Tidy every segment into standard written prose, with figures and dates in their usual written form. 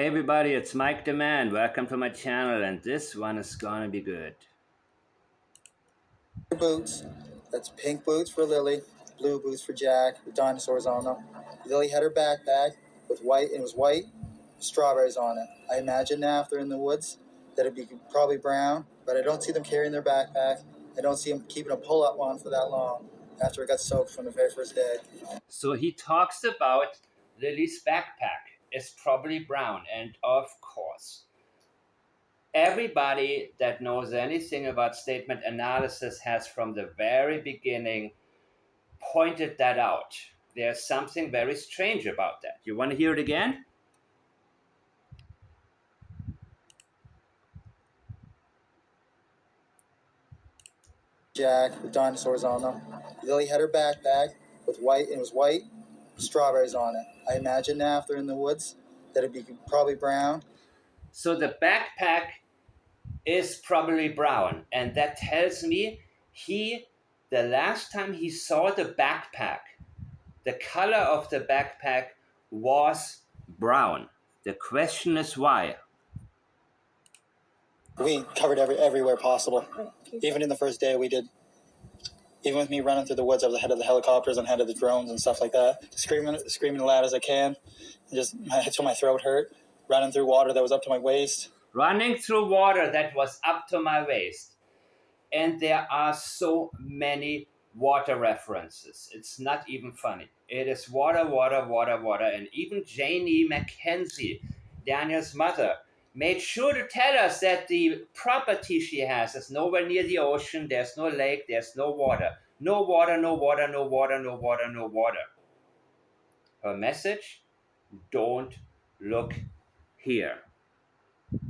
Hey everybody, it's Mike the Man. Welcome to my channel, and this one is gonna be good. Boots. That's pink boots for Lily, blue boots for Jack, with dinosaurs on them. Lily had her backpack with white, and it was white, strawberries on it. I imagine now if they're in the woods that it'd be probably brown, but I don't see them carrying their backpack. I don't see them keeping a pull-up one for that long after it got soaked from the very first day. So he talks about Lily's backpack is probably brown, and of course, everybody that knows anything about statement analysis has from the very beginning pointed that out. There's something very strange about that. You want to hear it again? Jack, with dinosaurs on them. Lily had her backpack with white, and it was white, strawberries on it. I imagine now if they're in the woods that it'd be probably brown. So the backpack is probably brown, and that tells me the last time he saw the backpack, the color of the backpack was brown. The question is why. We covered everywhere possible. Even in the first day, we did. Even with me running through the woods, I was ahead of the helicopters and ahead of the drones and stuff like that. Screaming as loud as I can, just until my throat hurt. Running through water that was up to my waist. Running through water that was up to my waist. And there are so many water references. It's not even funny. It is water, water, water, water. And even Janie Mackenzie, Daniel's mother, made sure to tell us that the property she has is nowhere near the ocean. There's no lake, there's no water. No water, no water, no water, no water, no water. Her message, don't look here.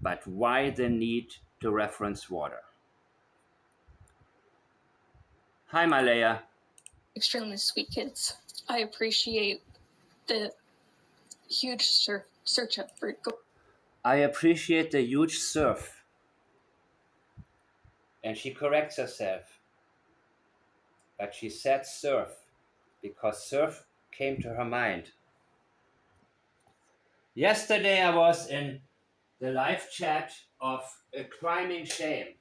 But why the need to reference water? Hi, Malaya. Extremely sweet kids. I appreciate the huge search effort. I appreciate the huge surf. And she corrects herself. But she said surf because surf came to her mind. Yesterday I was in the live chat of A Criming Shame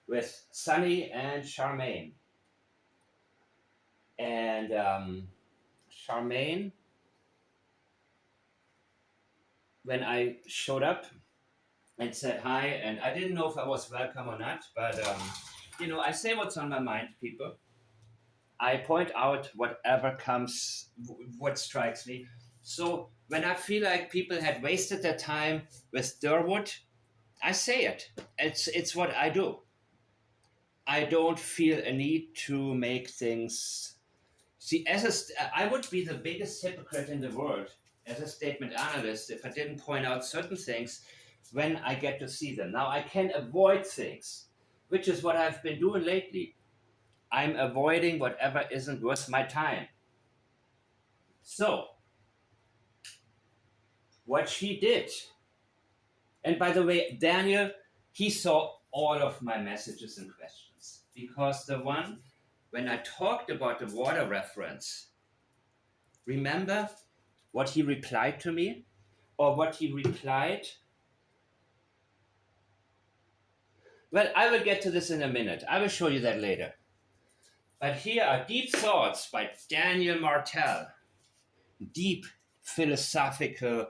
with Sunny and Charmaine. And Charmaine, when I showed up and said hi, and I didn't know if I was welcome or not, but I say what's on my mind, people. I point out whatever comes, what strikes me. So when I feel like people had wasted their time with Durwood, I say it. It's what I do. I don't feel a need to make things. See, I would be the biggest hypocrite in the world as a statement analyst if I didn't point out certain things when I get to see them. Now I can avoid things, which is what I've been doing lately. I'm avoiding whatever isn't worth my time. So, what she did, and by the way, Daniel, he saw all of my messages and questions, because the one, when I talked about the water reference, remember what he replied to me? Or what he replied? Well, I will get to this in a minute. I will show you that later. But here are Deep Thoughts by Daniel Martell. Deep philosophical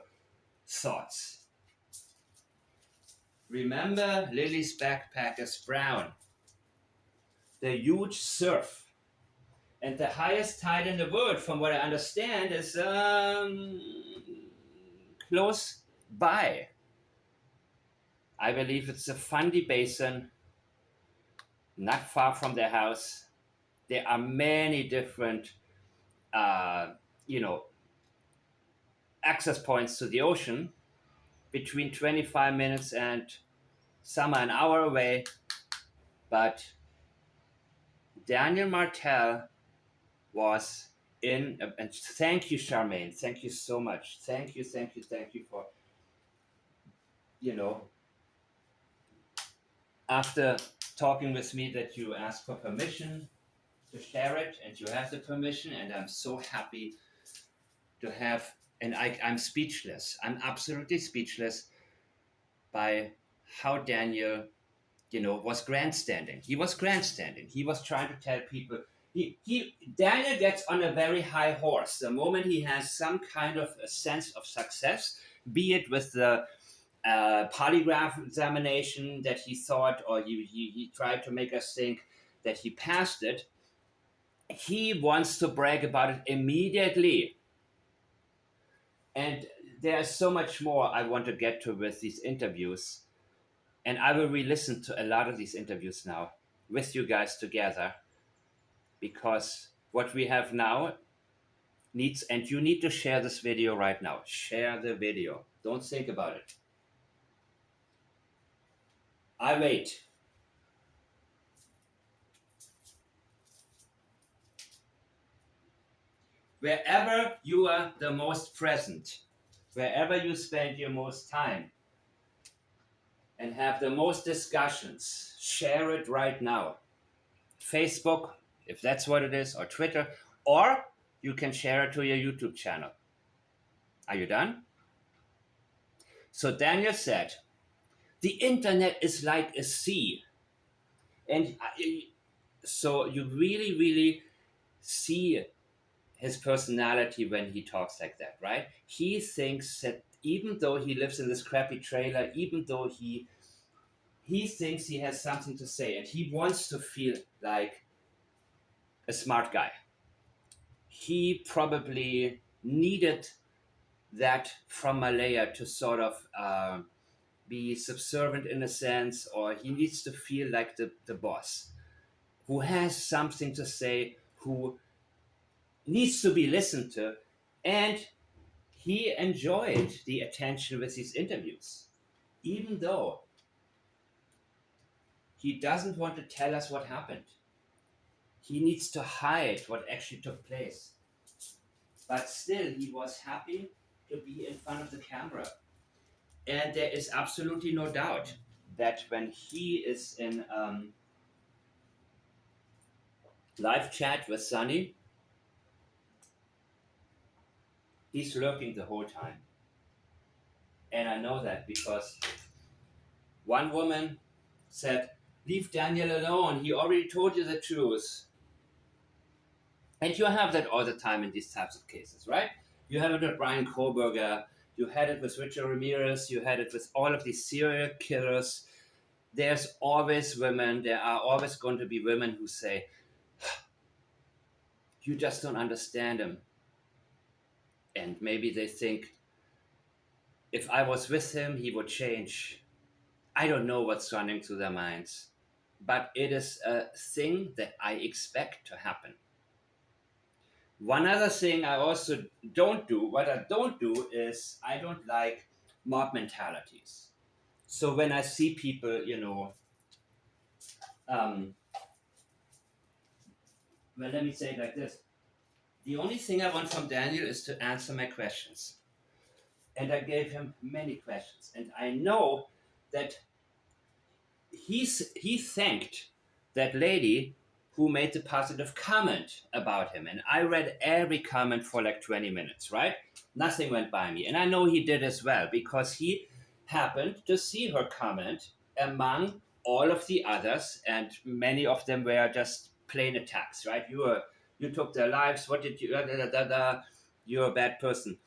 thoughts. Remember, Lily's backpack is brown. The huge surf. And the highest tide in the world, from what I understand, is close by. I believe it's the Fundy Basin, not far from their house. There are many different, access points to the ocean, between 25 minutes and some an hour away. But Daniel Martell was in, and thank you, Charmaine. Thank you so much. Thank you for, after talking with me, that you asked for permission to share it, and you have the permission, and I'm so happy to have And I'm speechless. I'm absolutely speechless by how Daniel, was grandstanding. He was grandstanding. He was trying to tell people. Daniel gets on a very high horse the moment he has some kind of a sense of success, be it with the polygraph examination that he thought, or he tried to make us think that he passed it. He wants to brag about it immediately. And there's so much more I want to get to with these interviews. And I will re listen to a lot of these interviews now with you guys together, because what we have now needs, and you need to share this video right now. Share the video. Don't think about it. I wait. Wherever you are the most present, wherever you spend your most time and have the most discussions, share it right now. Facebook, if that's what it is, or Twitter, or you can share it to your YouTube channel. Are you done? So Daniel said, the internet is like a sea. And so you really, really see his personality when he talks like that, right? He thinks that even though he lives in this crappy trailer, even though he thinks he has something to say, and he wants to feel like a smart guy. He probably needed that from Malaya to sort of be subservient in a sense, or he needs to feel like the boss who has something to say, who needs to be listened to. And he enjoyed the attention with these interviews, even though he doesn't want to tell us what happened. He needs to hide what actually took place. But still, he was happy to be in front of the camera. And there is absolutely no doubt that when he is in live chat with Sunny, he's lurking the whole time. And I know that because one woman said, leave Daniel alone. He already told you the truth. And you have that all the time in these types of cases, right? You have it with Brian Koberger. You had it with Richard Ramirez. You had it with all of these serial killers. There's always women. There are always going to be women who say, you just don't understand him. And maybe they think, if I was with him, he would change. I don't know what's running through their minds. But it is a thing that I expect to happen. One other thing I also don't do, what I don't do is I don't like mob mentalities. So when I see people, well, let me say it like this. The only thing I want from Daniel is to answer my questions. And I gave him many questions. And I know that he thanked that lady who made the positive comment about him. And I read every comment for like 20 minutes, right? Nothing went by me. And I know he did as well, because he happened to see her comment among all of the others, and many of them were just plain attacks, right? You took their lives, what did you, you're a bad person.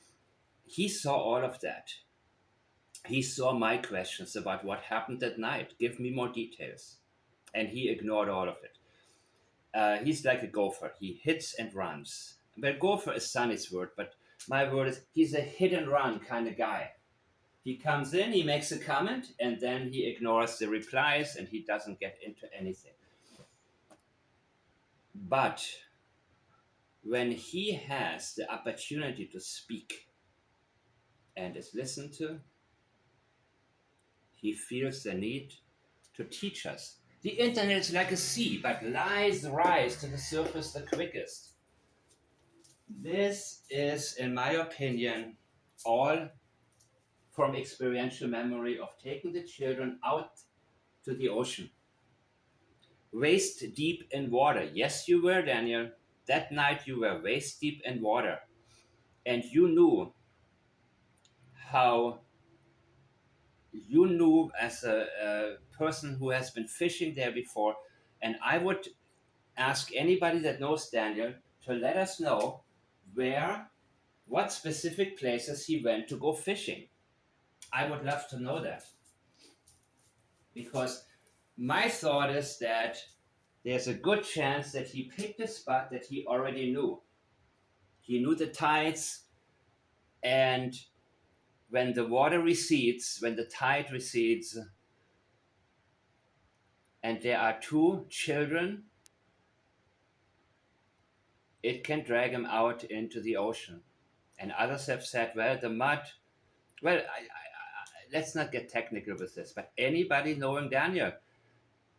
He saw all of that. He saw my questions about what happened that night. Give me more details. And he ignored all of it. He's like a gopher. He hits and runs. But gopher is Sunny's word, but my word is he's a hit and run kind of guy. He comes in, he makes a comment, and then he ignores the replies, and he doesn't get into anything. But when he has the opportunity to speak and is listened to, he feels the need to teach us. The internet is like a sea, but lies rise to the surface the quickest. This is, in my opinion, all from experiential memory of taking the children out to the ocean. Waist deep in water. Yes, you were, Daniel. That night you were waist deep in water. And you knew how you knew as a person who has been fishing there before. And I would ask anybody that knows Daniel to let us know what specific places he went to go fishing. I would love to know that. Because my thought is that there's a good chance that he picked a spot that he already knew. He knew the tides, and when the water recedes, when the tide recedes, and there are two children, it can drag him out into the ocean. And others have said, well, the mud, well, let's not get technical with this, but anybody knowing Daniel,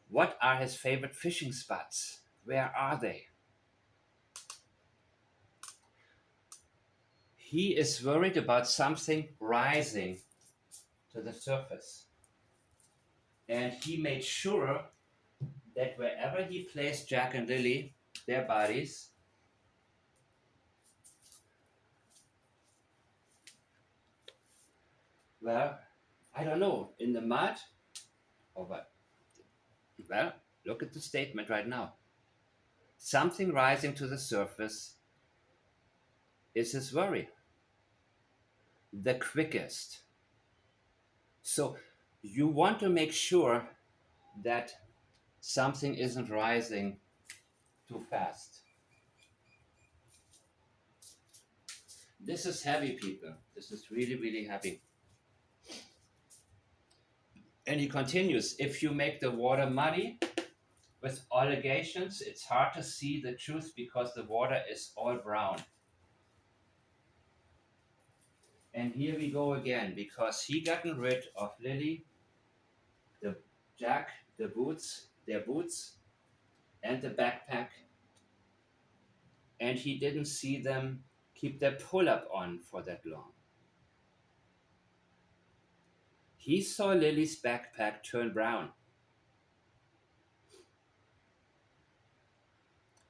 what are his favorite fishing spots? Where are they? He is worried about something rising to the surface. And he made sure that wherever he placed Jack and Lilly, their bodies, well, I don't know, in the mud or what? Well, look at the statement right now. Something rising to the surface is his worry. The quickest. So you want to make sure that something isn't rising too fast. This is heavy, people. This is really, really heavy. And he continues, if you make the water muddy with allegations, it's hard to see the truth because the water is all brown. And here we go again, because he gotten rid of Lilly, the Jack, the boots, their boots, and the backpack. And he didn't see them keep their pull-up on for that long. He saw Lily's backpack turn brown.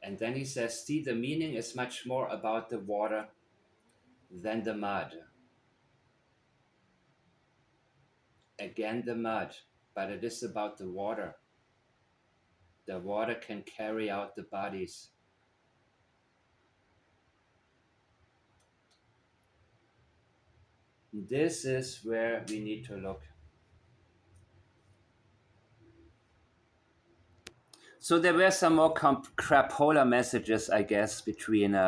And then he says, see, the meaning is much more about the water than the mud. Again, the mud, but it is about the water. The water can carry out the bodies. This is where we need to look. So there were some more crapola messages, I guess, between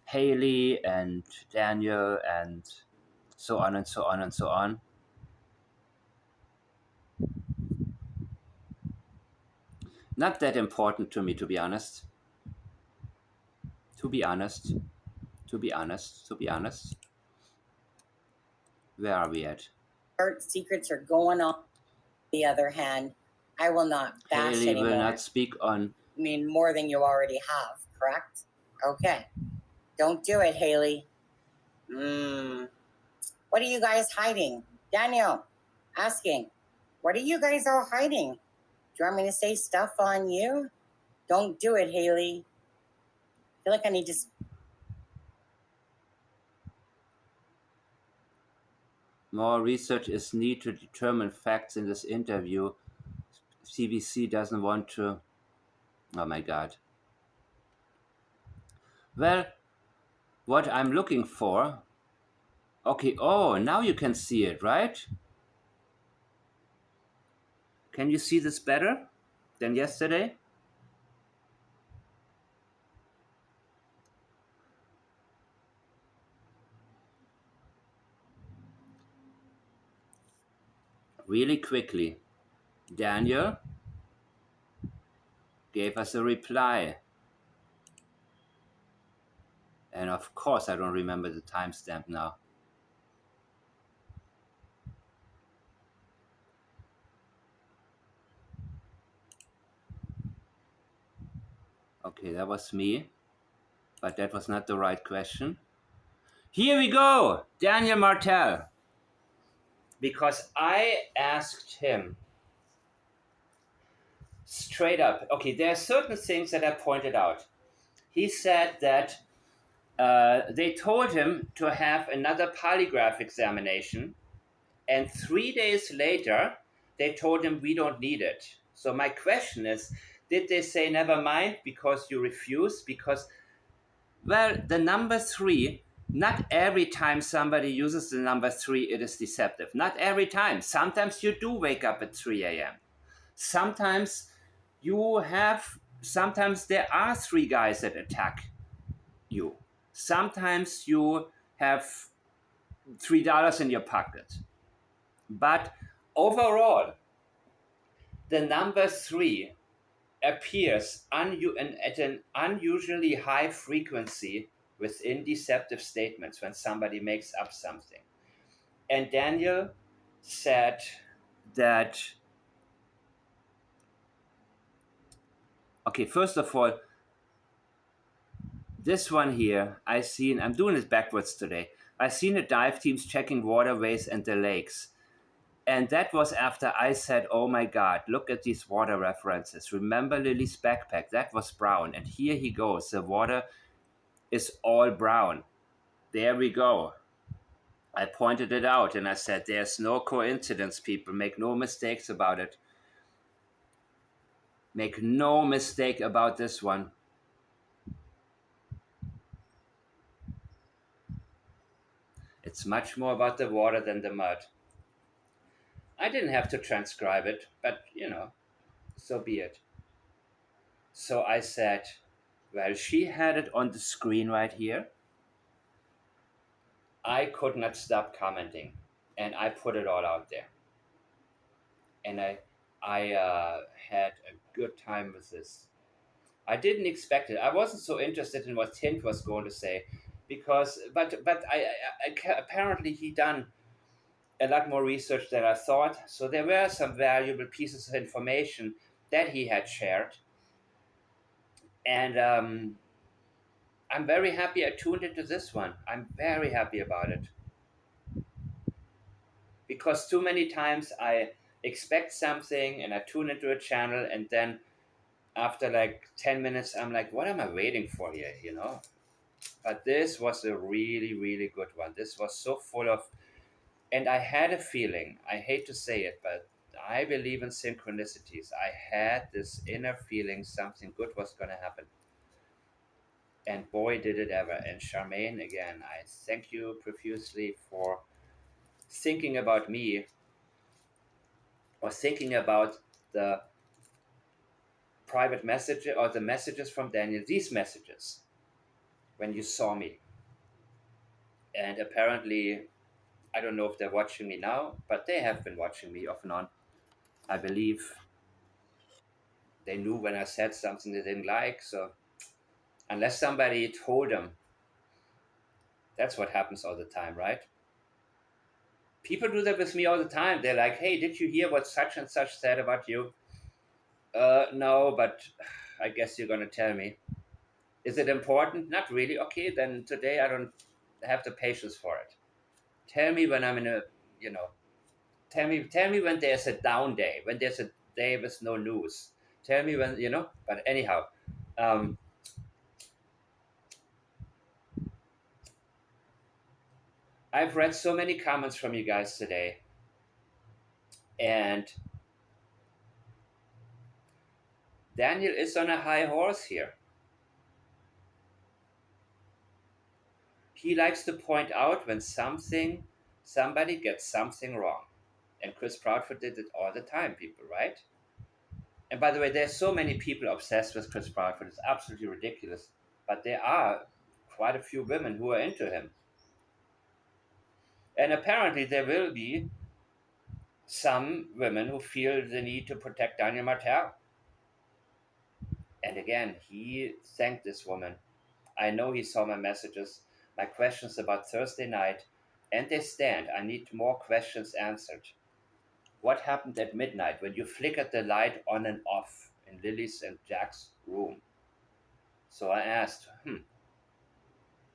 Haley and Daniel and so on and so on and so on. Not that important to me, to be honest. To be honest. Where are we at? Secrets are going on. The other hand, I will not bash Haley anymore. will not speak on. I mean, more than you already have, correct? Okay. Don't do it, Haley. What are you guys hiding? Daniel, asking, what are you guys all hiding? Do you want me to say stuff on you? Don't do it, Haley. I feel like I need to... More research is needed to determine facts in this interview. CBC doesn't want to. Oh my God. Well, what I'm looking for. Okay, oh, now you can see it, right? Can you see this better than yesterday? Really quickly, Daniel gave us a reply. And of course, I don't remember the timestamp now. Okay, that was me, but that was not the right question. Here we go, Daniel Martell. Because I asked him straight up, okay, there are certain things that I pointed out. He said that they told him to have another polygraph examination, and 3 days later, they told him we don't need it. So my question is, did they say never mind because you refused? Because, well, the number 3, not every time somebody uses the number 3, it is deceptive. Not every time. Sometimes you do wake up at 3 a.m. Sometimes sometimes there are 3 guys that attack you. Sometimes you have $3 in your pocket. But overall, the number 3 appears at an unusually high frequency within deceptive statements when somebody makes up something. And Daniel said that, okay, first of all, this one here, I'm doing this backwards today. I seen the dive teams checking waterways and the lakes. And that was after I said, oh my God, look at these water references. Remember Lilly's backpack? That was brown. And here he goes. The water is all brown. There we go. I pointed it out and I said, there's no coincidence, people. Make no mistakes about it. Make no mistake about this one. It's much more about the water than the mud. I didn't have to transcribe it, but so be it. So I said, well, she had it on the screen right here. I could not stop commenting, and I put it all out there. And I had a good time with this. I didn't expect it. I wasn't so interested in what Tint was going to say, but apparently he done a lot more research than I thought. So there were some valuable pieces of information that he had shared, and I'm very happy I tuned into this one. I'm very happy about it. Because too many times I expect something and I tune into a channel, and then after like 10 minutes, I'm like, what am I waiting for here, But this was a really, really good one. This was so full of, and I had a feeling, I hate to say it, but I believe in synchronicities. I had this inner feeling something good was going to happen. And boy, did it ever. And Charmaine, again, I thank you profusely for thinking about me, or thinking about the private message or the messages from Daniel, these messages, when you saw me. And apparently, I don't know if they're watching me now, but they have been watching me off and on. I believe they knew when I said something they didn't like. So unless somebody told them, that's what happens all the time, right? People do that with me all the time. They're like, hey, did you hear what such and such said about you? No, but I guess you're going to tell me. Is it important? Not really. Okay, then today I don't have the patience for it. Tell me when I'm in a, tell me when there's a down day, when there's a day with no news. Tell me when, but anyhow, I've read so many comments from you guys today, and Daniel is on a high horse here. He likes to point out when somebody gets something wrong. And Chris Proudfoot did it all the time, people, right? And by the way, there's so many people obsessed with Chris Proudfoot. It's absolutely ridiculous. But there are quite a few women who are into him. And apparently there will be some women who feel the need to protect Daniel Martell. And again, he thanked this woman. I know he saw my messages, my questions about Thursday night, and they stand. I need more questions answered. What happened at midnight when you flickered the light on and off in Lily's and Jack's room? So I asked,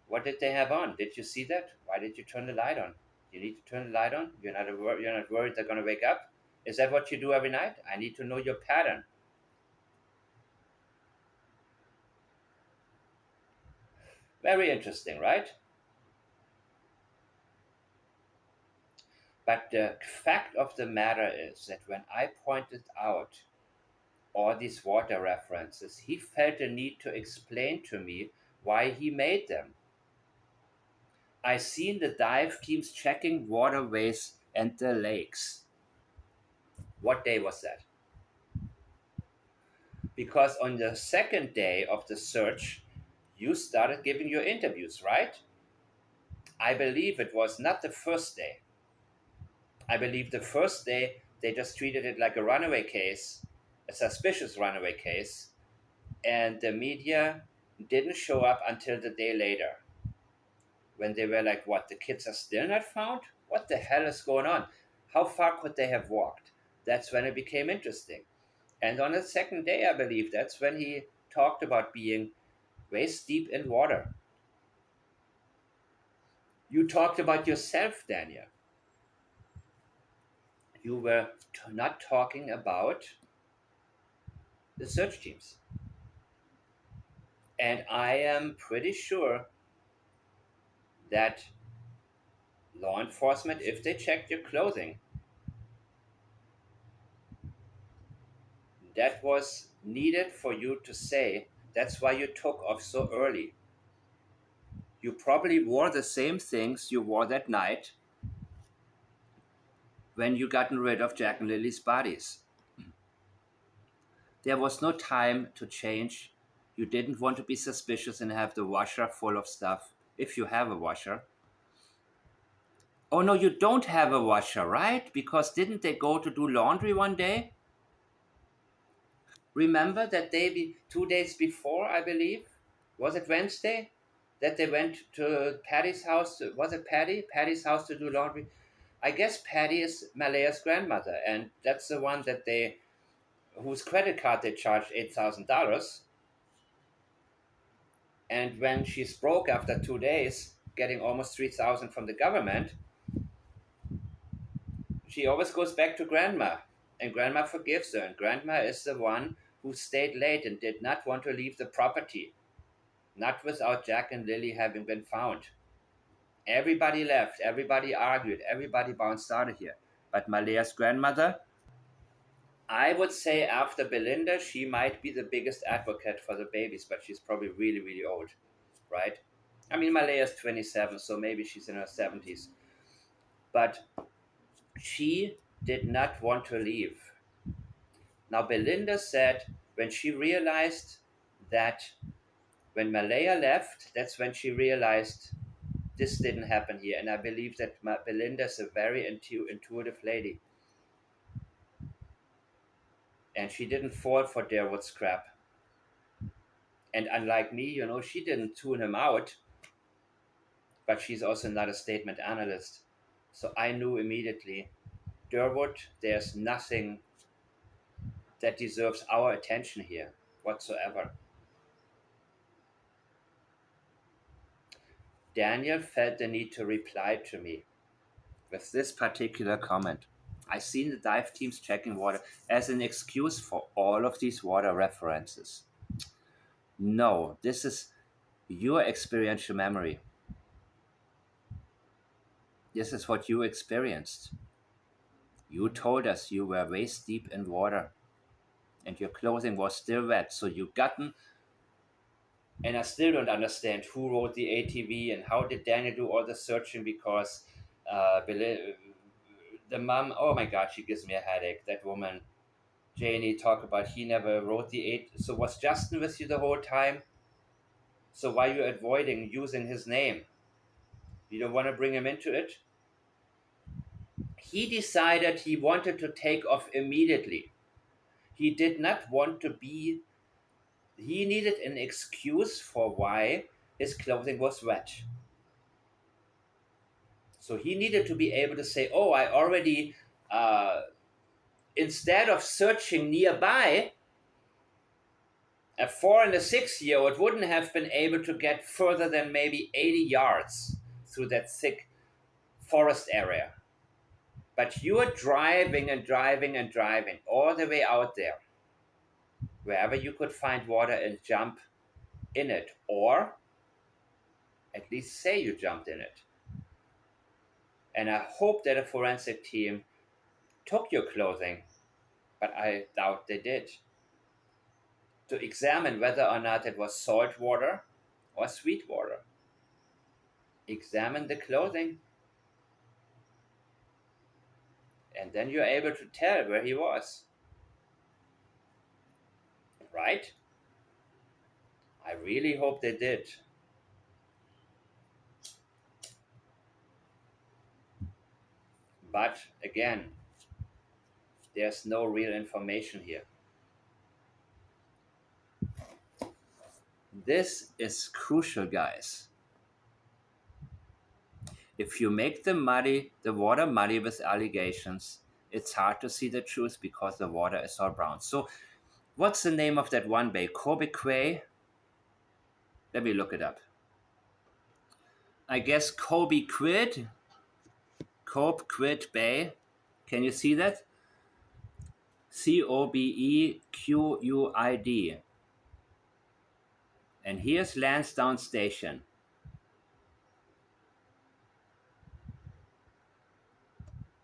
what did they have on? Did you see that? Why did you turn the light on? You need to turn the light on? You're not worried they're going to wake up? Is that what you do every night? I need to know your pattern. Very interesting, right? But the fact of the matter is that when I pointed out all these water references, he felt the need to explain to me why he made them. I seen the dive teams checking waterways and the lakes. What day was that? Because on the second day of the search, you started giving your interviews, right? I believe it was not the first day. I believe the first day they just treated it like a runaway case, a suspicious runaway case, and the media didn't show up until the day later when they were like, what, the kids are still not found? What the hell is going on? How far could they have walked? That's when it became interesting. And on the second day, I believe that's when he talked about being waist deep in water. You talked about yourself, Daniel. You were not talking about the search teams. And I am pretty sure that law enforcement, if they checked your clothing, that was needed for you to say that's why you took off so early. You probably wore the same things you wore that night when you gotten rid of Jack and Lily's bodies. There was no time to change. You didn't want to be suspicious and have the washer full of stuff, if you have a washer. Oh no, you don't have a washer, right? Because didn't they go to do laundry one day? Remember that day, 2 days before, I believe? Was it Wednesday? That they went to Patty's house. Was it Patty? Patty's house to do laundry. I guess Patty is Malaya's grandmother, and that's the one that whose credit card they charged $8,000. And when she's broke after 2 days, getting almost 3,000 from the government, she always goes back to grandma, and grandma forgives her. And grandma is the one who stayed late and did not want to leave the property, not without Jack and Lily having been found. Everybody left, everybody argued, everybody bounced out of here. But Malaya's grandmother, I would say after Belinda, she might be the biggest advocate for the babies, but she's probably really, really old, right? I mean, Malaya's 27, so maybe she's in her 70s. But she did not want to leave. Now, Belinda said when she realized that when Malaya left, that's when she realized this didn't happen here. And I believe that Belinda is a very intuitive lady. And she didn't fall for Derwood's crap. And unlike me, she didn't tune him out, but she's also not a statement analyst. So I knew immediately, Derwood, there's nothing that deserves our attention here whatsoever. Daniel felt the need to reply to me with this particular comment. I seen the dive teams checking water as an excuse for all of these water references. No, this is your experiential memory. This is what you experienced. You told us you were waist deep in water and your clothing was still wet, so you gotten. And I still don't understand who wrote the ATV and how did Daniel do all the searching, because the mom, oh my God, she gives me a headache. That woman, Janie, talk about he never wrote the eight. So was Justin with you the whole time? So why are you avoiding using his name? You don't want to bring him into it? He decided he wanted to take off immediately. He did not want to be, he needed an excuse for why his clothing was wet. So he needed to be able to say, oh, I already, instead of searching nearby, a 4 and a 6-year-old wouldn't have been able to get further than maybe 80 yards through that thick forest area. But you are driving and driving and driving all the way out there, wherever you could find water and jump in it. Or At least say you jumped in it. And I hope that a forensic team took your clothing, but I doubt they did, to examine whether or not it was salt water or sweet water. Examine the clothing, and then you're able to tell where he was. Right? I really hope they did. But again, there's no real information here. This is crucial, guys. If you make the water muddy with allegations, it's hard to see the truth because the water is all brown. So, what's the name of that one bay? Kobe. Let me look it up. I guess Kobe Quid Bay. Can you see that? Cobequid. And here's Lansdowne Station.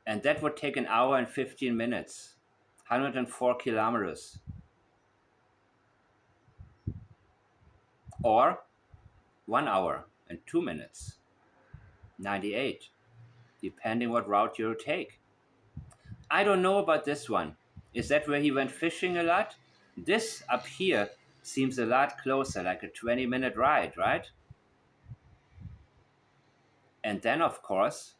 And that would take an hour and 15 minutes, 104 kilometers. Or 1 hour and 2 minutes, 98, depending what route you take. I don't know about this one. Is that where he went fishing a lot? This up here seems a lot closer, like a 20-minute ride, right? And then, of course,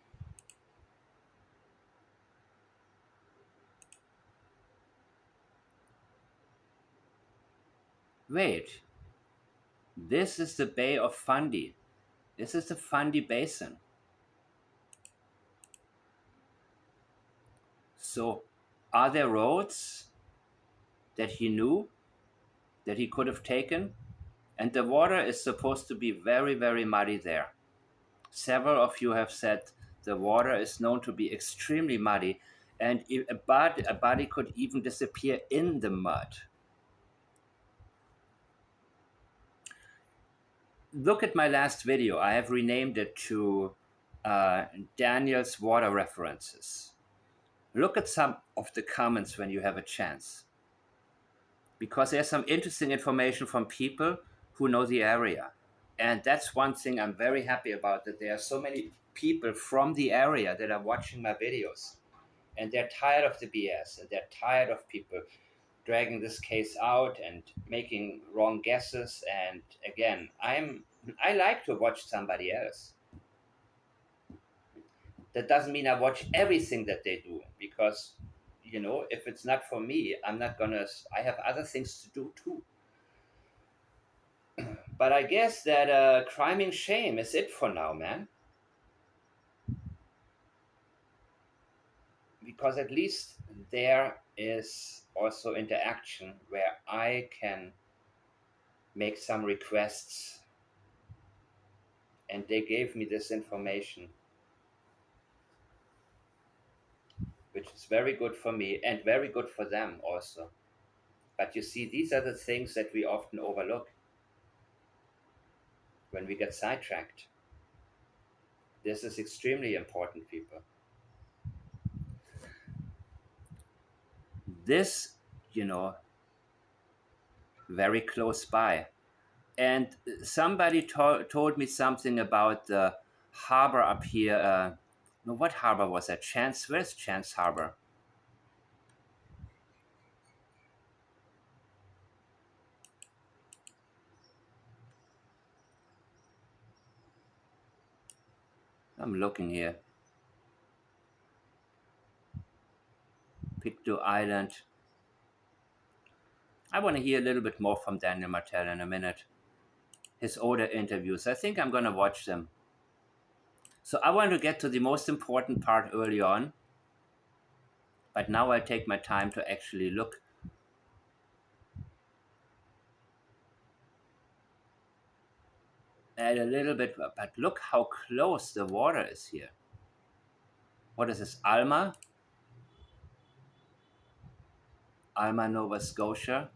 wait, this is the Bay of Fundy. This is the Fundy Basin. So, are there roads that he knew that he could have taken? And the water is supposed to be very, very muddy there. Several of you have said the water is known to be extremely muddy, and a body could even disappear in the mud. Look at my last video. I have renamed it to Daniel's Water References. Look at some of the comments when you have a chance, because there's some interesting information from people who know the area. And that's one thing I'm very happy about, that there are so many people from the area that are watching my videos. And they're tired of the BS, and they're tired of people dragging this case out and making wrong guesses. And again, I like to watch somebody else. That doesn't mean I watch everything that they do, because if it's not for me, I have other things to do too. But I guess that criming shame is it for now, man. Because at least there is also interaction where I can make some requests, and they gave me this information, which is very good for me and very good for them also. But you see, these are the things that we often overlook when we get sidetracked. This is extremely important, people. This, very close by. And somebody told me something about the harbor up here. What harbor was that? Where's Chance Harbor? I'm looking here. Pictou Island. I want to hear a little bit more from Daniel Martell in a minute. His older interviews. I think I'm going to watch them. So I want to get to the most important part early on. But now I'll take my time to actually look at a little bit. But look how close the water is here. What is this? Alma, Nova Scotia.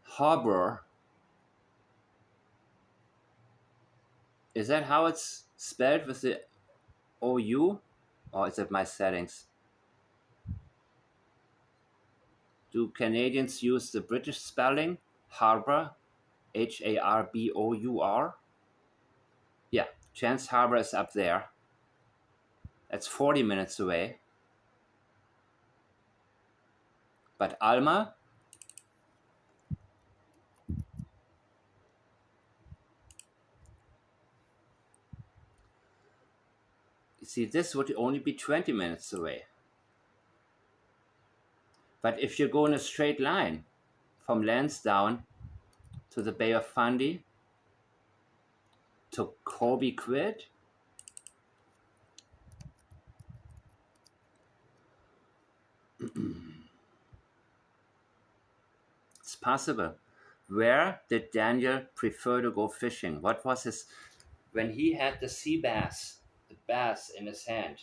Harbor. Is that how it's spelled with the OU? Or is it my settings? Do Canadians use the British spelling? Harbor? Harbour? Yeah, Chance Harbor is up there. That's 40 minutes away. But Alma? You see, this would only be 20 minutes away. But if you go in a straight line from Lansdowne to the Bay of Fundy to Corby Quid, it's possible. Where did Daniel prefer to go fishing? What was his, when he had the sea bass, the bass in his hand?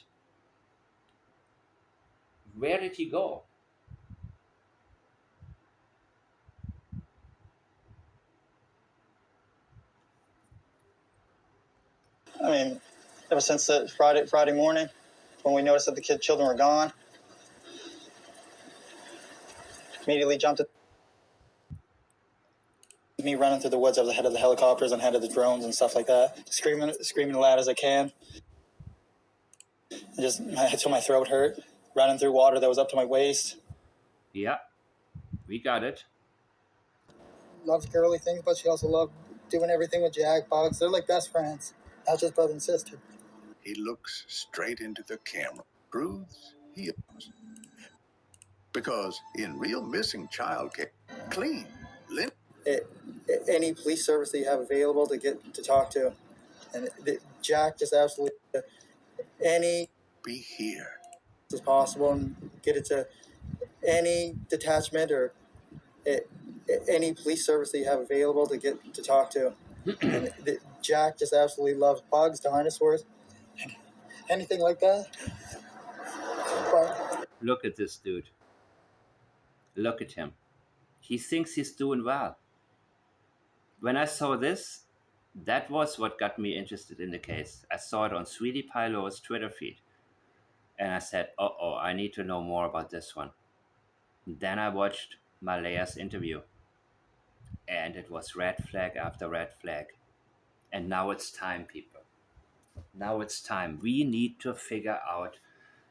Where did he go? I mean, ever since the Friday morning, when we noticed that the children were gone, immediately jumped at me running through the woods. I was ahead of the helicopters and ahead of the drones and stuff like that, screaming as loud as I can. And just until my throat hurt, running through water that was up to my waist. Yeah, we got it. Loves girly things, but she also loved doing everything with Jack, Bugs. They're like best friends, not just brother and sister. He looks straight into the camera, proves he is. Because in real missing child care, clean, any police service that you have available to get to talk to, and Jack just absolutely any be here. as possible and get it to any detachment or any police service that you have available to get to talk to. And Jack just absolutely loves bugs, dinosaurs, anything like that. But Look at this dude. Look at him. He thinks he's doing well. When I saw this, that was what got me interested in the case. I saw it on Sweetie Pilo's Twitter feed. And I said, I need to know more about this one. Then I watched Malaya's interview. And it was red flag after red flag. And now it's time, people. Now it's time. We need to figure out.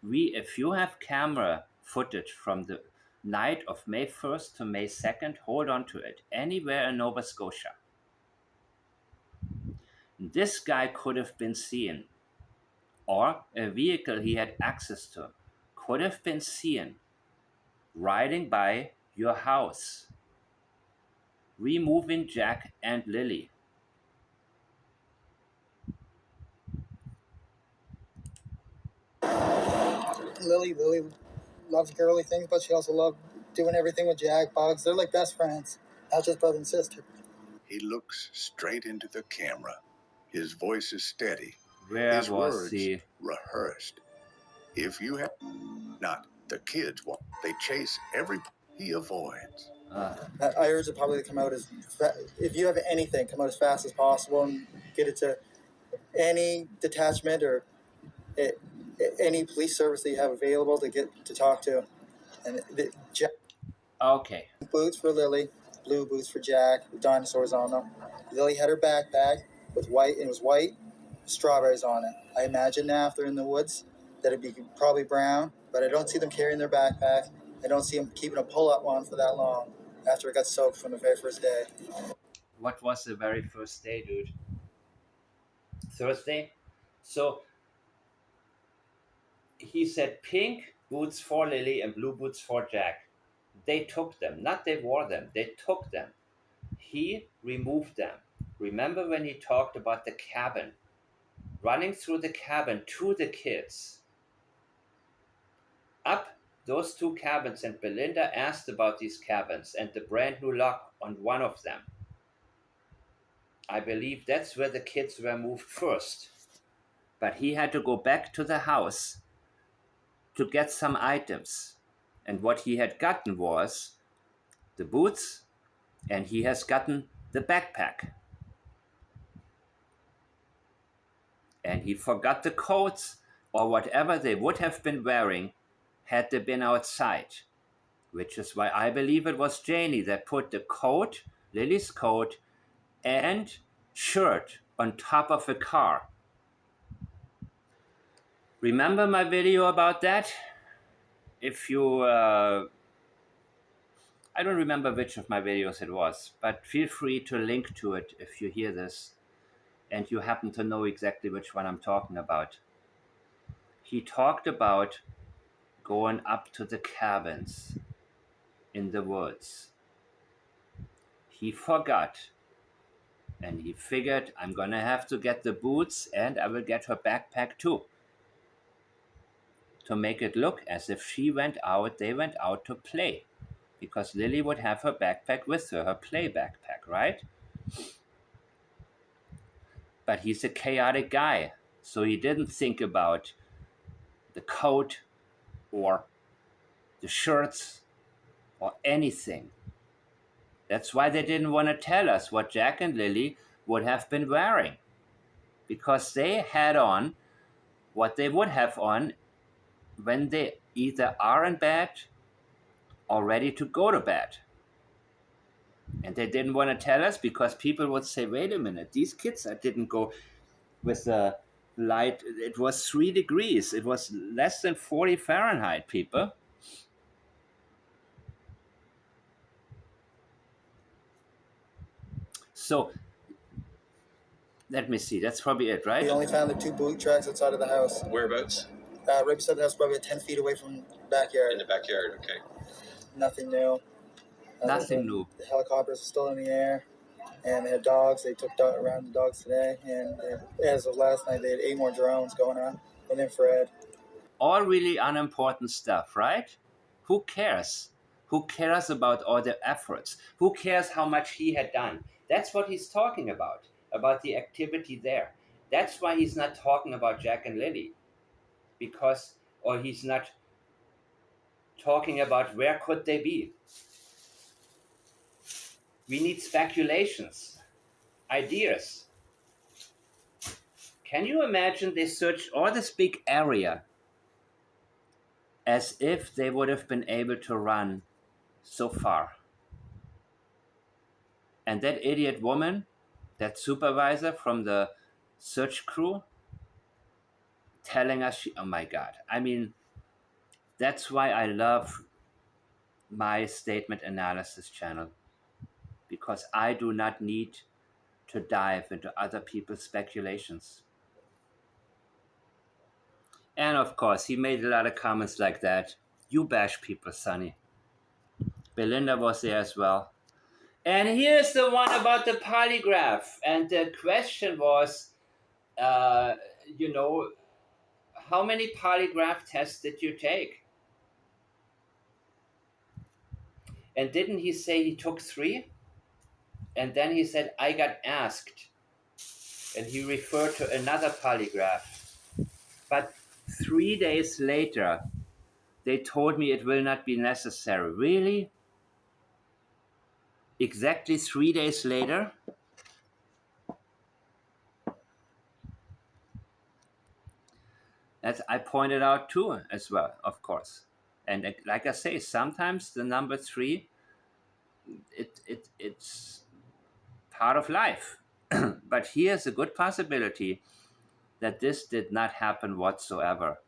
If you have camera footage from the night of May 1st to May 2nd, hold on to it. Anywhere in Nova Scotia. This guy could have been seen, or a vehicle he had access to could have been seen riding by your house, removing Jack and Lilly. Lilly loves girly things, but she also loved doing everything with Jack, Bugs. They're like best friends, not just brother and sister. He looks straight into the camera. His voice is steady. Where His was words he? rehearsed. If you have not, the kids want. They chase every. He avoids. I urge the public to come out if you have anything, come out as fast as possible and get it to any detachment or any police service that you have available to get to talk to. And Okay. boots for Lily, blue boots for Jack, with dinosaurs on them. Lily had her backpack with white, and it was white, strawberries on it. I imagine now if they're in the woods that it'd be probably brown, but I don't see them carrying their backpack. I don't see them keeping a pull-up one for that long after it got soaked from the very first day. What was the very first day, dude? Thursday? So he said pink boots for Lily and blue boots for Jack. They took them, not they wore them, they took them. He removed them. Remember when he talked about the cabin? Running through the cabin to the kids. Up those two cabins, and Belinda asked about these cabins and the brand new lock on one of them. I believe that's where the kids were moved first. But he had to go back to the house to get some items. And what he had gotten was the boots, and he has gotten the backpack. And he forgot the coats or whatever they would have been wearing had they been outside. Which is why I believe it was Janie that put the coat, Lily's coat, and shirt on top of the car. Remember my video about that? If you, I don't remember which of my videos it was, but feel free to link to it if you hear this and you happen to know exactly which one I'm talking about. He talked about going up to the cabins in the woods. He forgot, and he figured, I'm gonna have to get the boots and I will get her backpack too, to make it look as if they went out to play, because Lily would have her backpack with her play backpack, right? But he's a chaotic guy, so he didn't think about the coat or the shirts or anything. That's why they didn't want to tell us what Jack and Lily would have been wearing, because they had on what they would have on when they either are in bed or ready to go to bed. And they didn't want to tell us because people would say, wait a minute, these kids didn't go with the light. It was 3 degrees. It was less than 40 Fahrenheit, people. So let me see. That's probably it, right? We only found the 2 boot tracks outside of the house. Whereabouts? Right beside the house, probably 10 feet away from the backyard. In the backyard, okay. Nothing new. Nothing new. The helicopters are still in the air, and they had dogs. They took around the dogs today, and as of last night, they had 8 more drones going on in infrared. All really unimportant stuff, right? Who cares? Who cares about all the efforts? Who cares how much he had done? That's what he's talking about the activity there. That's why he's not talking about Jack and Lily, or he's not talking about where could they be. We need speculations, ideas. Can you imagine they searched all this big area as if they would have been able to run so far? And that idiot woman, that supervisor from the search crew, telling us, oh my God. I mean, that's why I love my statement analysis channel, because I do not need to dive into other people's speculations. And of course, he made a lot of comments like that. You bash people, Sonny. Belinda was there as well. And here's the one about the polygraph. And the question was, how many polygraph tests did you take? And didn't he say he took 3? And then he said, I got asked. And he referred to another polygraph. But 3 days later, they told me it will not be necessary. Really? Exactly 3 days later? As I pointed out too, as well, of course. And like I say, sometimes the number 3, it's part of life. But here's a good possibility that this did not happen whatsoever.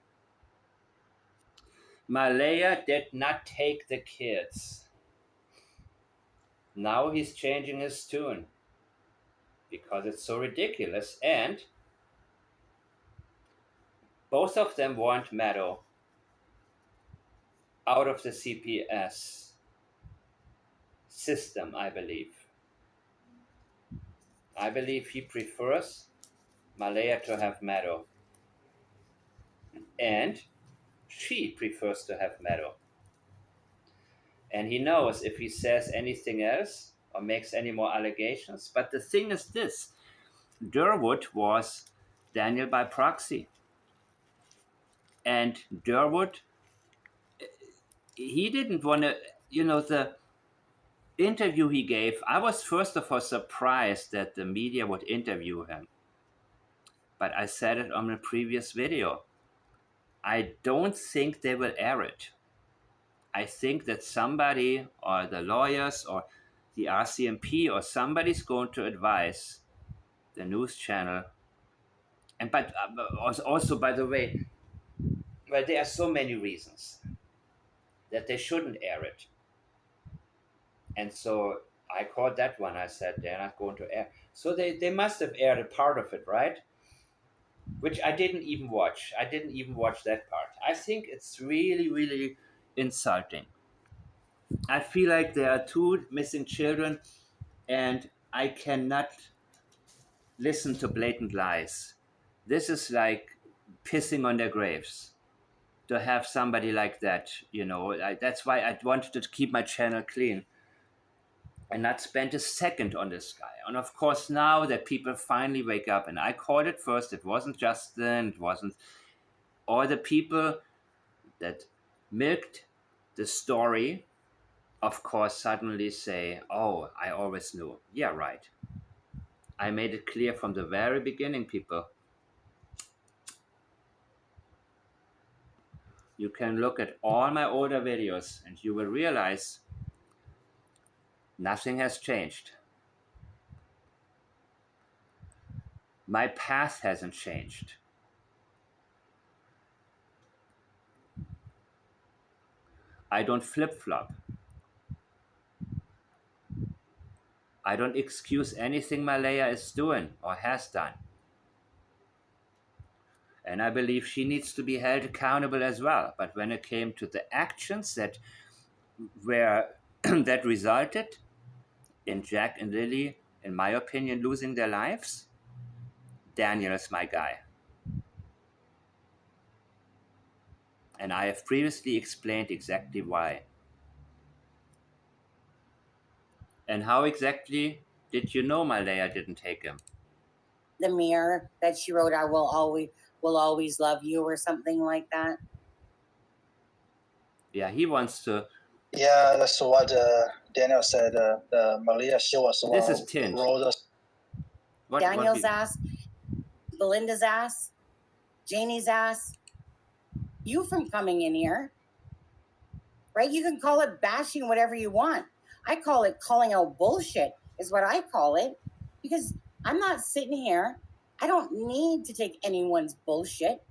Malaya did not take the kids. Now he's changing his tune because it's so ridiculous, and both of them want Meadow out of the CPS system, I believe. I believe he prefers Malaya to have Meadow, and she prefers to have Meadow. And he knows if he says anything else or makes any more allegations. But the thing is this, Durwood was Daniel by proxy. And Durwood, he didn't want to, the interview he gave, I was first of all surprised that the media would interview him. But I said it on a previous video. I don't think they will air it. I think that somebody, or the lawyers, or the RCMP, or somebody's going to advise the news channel. And but also, by the way, well, there are so many reasons that they shouldn't air it. And so I called that one. I said, they're not going to air. So they must have aired a part of it, right? Which I didn't even watch. I didn't even watch that part. I think it's really, really insulting. I feel like there are two missing children, and I cannot listen to blatant lies. This is like pissing on their graves to have somebody like that. That's why I wanted to keep my channel clean and not spend a second on this guy. And of course, now that people finally wake up, and I called it first, it wasn't Justin, it wasn't all the people that milked the story, of course, suddenly say, oh, I always knew. Yeah, right. I made it clear from the very beginning, people. You can look at all my older videos and you will realize nothing has changed. My path hasn't changed. I don't flip-flop. I don't excuse anything Malaya is doing or has done. And I believe she needs to be held accountable as well. But when it came to the actions that were that resulted in Jack and Lilly, in my opinion, losing their lives, Daniel is my guy. And I have previously explained exactly why. And how exactly did you know Malaya didn't take him? The mirror that she wrote, "I will always love you," or something like that. Yeah, he wants to. Yeah, that's what Daniel said. Malia, she was the This one is Tint. who wrote us. Daniel's ass, Belinda's ass, Janie's ass. You from coming in here, right? You can call it bashing, whatever you want. I call it calling out bullshit, is what I call it, because I'm not sitting here. I don't need to take anyone's bullshit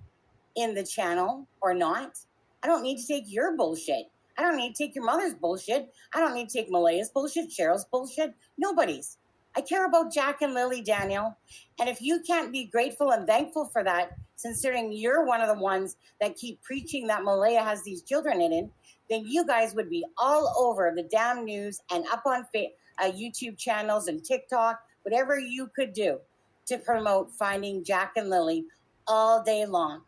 in the channel or not. I don't need to take your bullshit. I don't need to take your mother's bullshit. I don't need to take Malaya's bullshit, Cheryl's bullshit, nobody's. I care about Jack and Lilly, Daniel. And if you can't be grateful and thankful for that, considering you're one of the ones that keep preaching that Malaya has these children in it, then you guys would be all over the damn news and up on YouTube channels and TikTok, whatever you could do to promote finding Jack and Lilly all day long.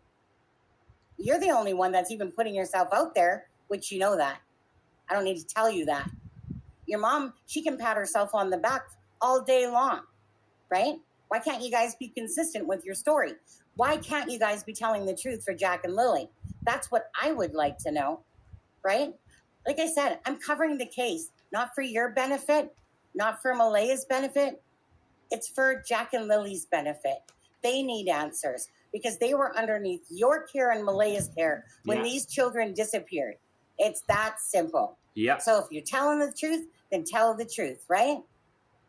You're the only one that's even putting yourself out there, which you know that. I don't need to tell you that. Your mom, she can pat herself on the back all day long, right? Why can't you guys be consistent with your story? Why can't you guys be telling the truth for Jack and Lilly? That's what I would like to know, right? Like I said, I'm covering the case, not for your benefit, not for Malaya's benefit. It's for Jack and Lily's benefit. They need answers because they were underneath your care and Malaya's care when these children disappeared. It's that simple. Yeah. So if you're telling the truth, then tell the truth, right?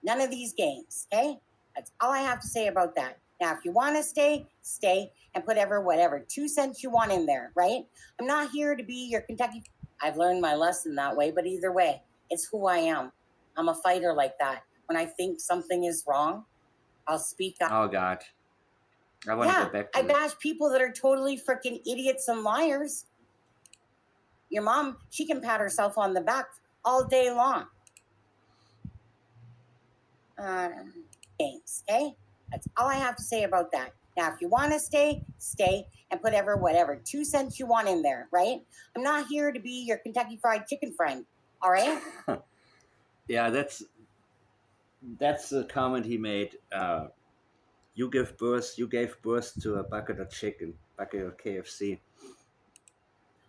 None of these games, okay? That's all I have to say about that. Now, if you want to stay, stay and put whatever 2 cents you want in there, right? I'm not here to be your Kentucky. I've learned my lesson that way, but either way, it's who I am. I'm a fighter like that. When I think something is wrong, I'll speak up. Oh, God. I want to go back to I bash people that are totally freaking idiots and liars. Your mom, she can pat herself on the back all day long. Games, okay? That's all I have to say about that. Now, if you want to stay, stay and put whatever 2 cents you want in there, right? I'm not here to be your Kentucky Fried Chicken friend, all right? Yeah, that's the comment he made You gave birth to a bucket of chicken, bucket of KFC.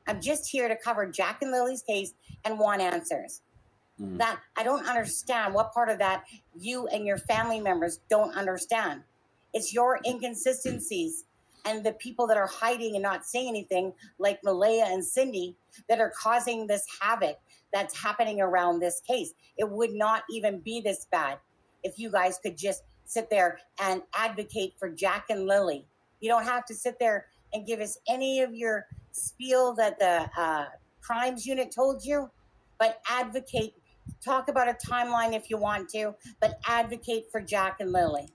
I'm just here to cover Jack and Lily's case and want answers. That I don't understand what part of that you and your family members don't understand. It's your inconsistencies and the people that are hiding and not saying anything, like Malaya and Cindy, that are causing this havoc that's happening around this case. It would not even be this bad if you guys could just sit there and advocate for Jack and Lily. You don't have to sit there and give us any of your spiel that the crimes unit told you, but advocate. Talk about a timeline if you want to, but advocate for Jack and Lily.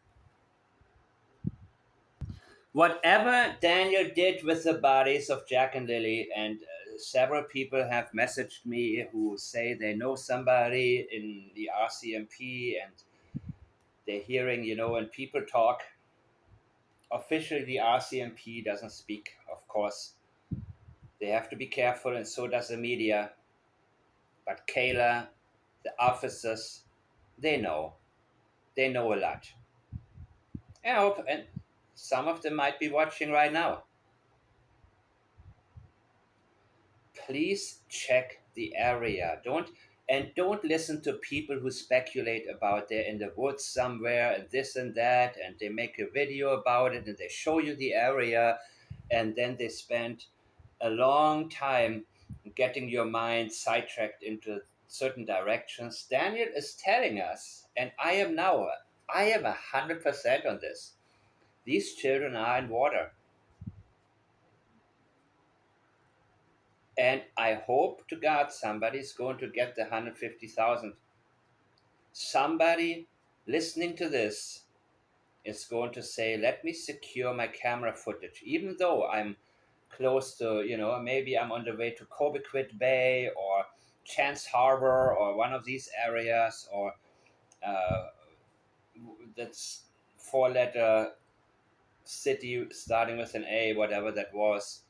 Whatever Daniel did with the bodies of Jack and Lily, and several people have messaged me who say they know somebody in the RCMP, and they're hearing, when people talk. Officially, the RCMP doesn't speak, of course. They have to be careful, and so does the media. But Kayla, the officers, they know. They know a lot. I hope, and some of them might be watching right now. Please check the area. Don't listen to people who speculate about they're in the woods somewhere and this and that, and they make a video about it and they show you the area, and then they spend a long time getting your mind sidetracked into certain directions. Daniel is telling us, and I am 100% on this. These children are in water. And I hope to God somebody's going to get the 150,000. Somebody listening to this is going to say, let me secure my camera footage, even though I'm close to, maybe I'm on the way to Cobequid Bay or Chance Harbor or one of these areas, or that's 4-letter city starting with an A, whatever that was.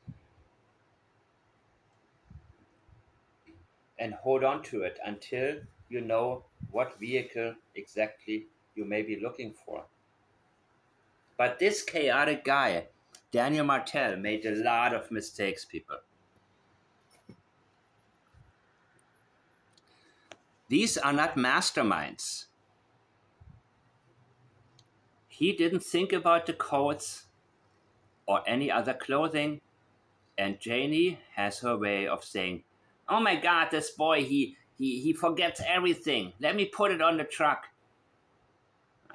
And hold on to it until you know what vehicle exactly you may be looking for. But this chaotic guy, Daniel Martell, made a lot of mistakes, people. These are not masterminds. He didn't think about the coats or any other clothing. And Janie has her way of saying, oh my God, this boy, he forgets everything. Let me put it on the truck.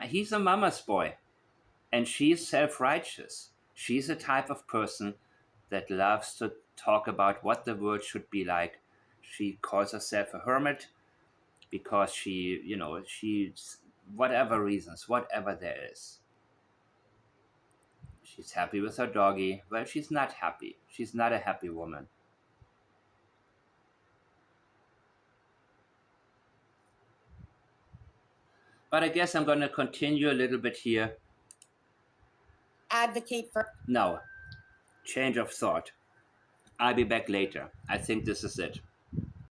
He's a mama's boy. And she's self-righteous. She's the type of person that loves to talk about what the world should be like. She calls herself a hermit because she's whatever reasons, whatever there is. She's happy with her doggy. Well, she's not happy. She's not a happy woman. But I guess I'm going to continue a little bit here. Advocate for. No, change of thought. I'll be back later. I think this is it.